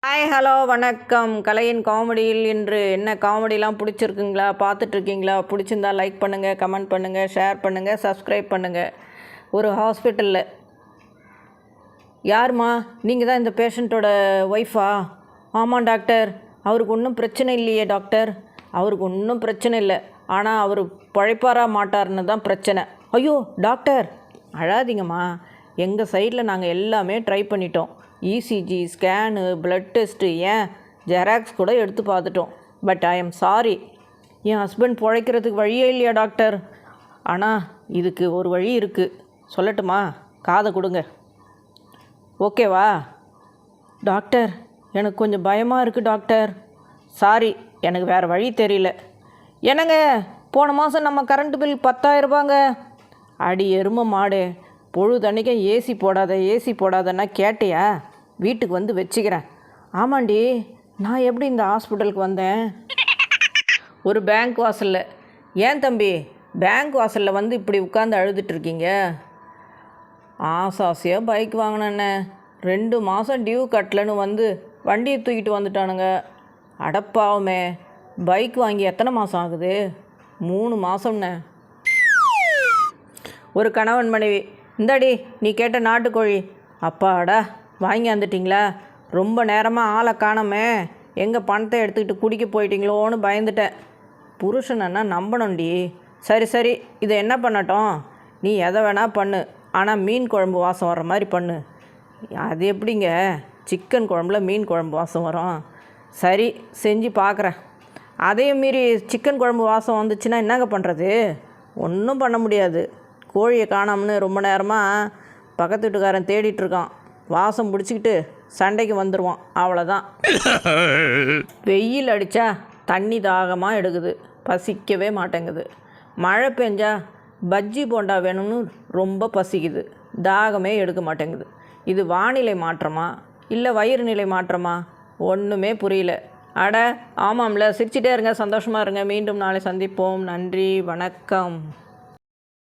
Hi hello வணக்கம். கலையின் காமெடியில் இன்று என்ன காமெடிலாம் பிடிச்சிருக்குங்களா, பார்த்துட்ருக்கீங்களா? பிடிச்சிருந்தா லைக் பண்ணுங்கள், கமெண்ட் பண்ணுங்கள், ஷேர் பண்ணுங்கள், சப்ஸ்கிரைப் பண்ணுங்கள். ஒரு ஹாஸ்பிட்டலில் யாரும்மா நீங்கள் தான் இந்த பேஷண்ட்டோட ஒய்ஃபா? ஆமாம் டாக்டர். அவருக்கு ஒன்றும் பிரச்சனை இல்லையே டாக்டர். அவருக்கு ஒன்றும் பிரச்சனை இல்லை, ஆனால் அவர் பழைப்பாரா மாட்டார்னு தான் பிரச்சனை. ஐயோ டாக்டர் அழாதீங்கம்மா. எங்கள் சைடில் நாங்கள் எல்லாமே ட்ரை பண்ணிட்டோம். இசிஜி, ஸ்கேனு, ப்ளட் டெஸ்ட்டு, ஏன் ஜெராக்ஸ் கூட எடுத்து பார்த்துட்டோம். பட் ஐ எம் சாரி, என் ஹஸ்பண்ட் பிழைக்கிறதுக்கு வழியே இல்லையா டாக்டர்? ஆனால் இதுக்கு ஒரு வழி இருக்குது, சொல்லட்டுமா? காதை கொடுங்க. ஓகேவா டாக்டர்? எனக்கு கொஞ்சம் பயமாக இருக்குது டாக்டர். சாரி, எனக்கு வேறு வழி தெரியல. என்னங்க, போன மாதம் நம்ம கரண்ட் பில் 10,000 ரூபாங்க. அடி எருமை மாடு, பொழுதன்னைக்கும் ஏசி போடாதன்னா கேட்டியா? வீட்டுக்கு வந்து வச்சுக்கிறேன். ஆமாண்டி, நான் எப்படி இந்த ஹாஸ்பிட்டலுக்கு வந்தேன்? ஒரு பேங்க் வாசலில். ஏன் தம்பி பேங்க் வாசலில் வந்து இப்படி உட்காந்து அழுதுட்டுருக்கீங்க? ஆசாசியாக பைக் வாங்கினேண்ணே, 2 மாதம் டியூ கட்டலன்னு வந்து வண்டியை தூக்கிட்டு வந்துட்டானுங்க. அடப்பாவுமே, பைக் வாங்கி எத்தனை மாதம் ஆகுது? 3 மாதம்ண்ணே. ஒரு கணவன் மனைவி. இந்தாடி நீ கேட்ட நாட்டுக்கோழி. அப்பாடா, வாங்கி வந்துட்டிங்களா? ரொம்ப நேரமாக ஆளை காணோமே, எங்கள் பணத்தை எடுத்துக்கிட்டு குடிக்க போயிட்டீங்களோன்னு பயந்துட்டேன். புருஷனா நம்பணும்டி. சரி, இதை என்ன பண்ணட்டும்? நீ எதை வேணால் பண்ணு, ஆனால் மீன் குழம்பு வாசம் வர்ற மாதிரி பண்ணு. அது எப்படிங்க சிக்கன் குழம்புல மீன் குழம்பு வாசம் வரும்? சரி, செஞ்சு பார்க்குறேன். அதையும் மீறி சிக்கன் குழம்பு வாசம் வந்துச்சுன்னா என்னங்க பண்ணுறது? ஒன்றும் பண்ண முடியாது. கோழியை காணோம்னு ரொம்ப நேரமாக பக்கத்து வீட்டுக்காரன் தேடிட்டுருக்கான். வாசம் பிடிச்சிக்கிட்டு சண்டைக்கு வந்துடுவான், அவ்வளோதான். வெயில் அடித்தா தண்ணி தாகமாக எடுக்குது, பசிக்கவே மாட்டேங்குது. மழை பெஞ்சா பஜ்ஜி போண்டா வேணும்னு ரொம்ப பசிக்குது, தாகமே எடுக்க மாட்டேங்குது. இது வானிலை மாற்றமா இல்லை வயிறு நிலை மாற்றமா? ஒன்றுமே புரியல. அட ஆமாம்ல, சிரிச்சிட்டே இருங்க, சந்தோஷமாக இருங்க. மீண்டும் நாளை சந்திப்போம். நன்றி, வணக்கம்.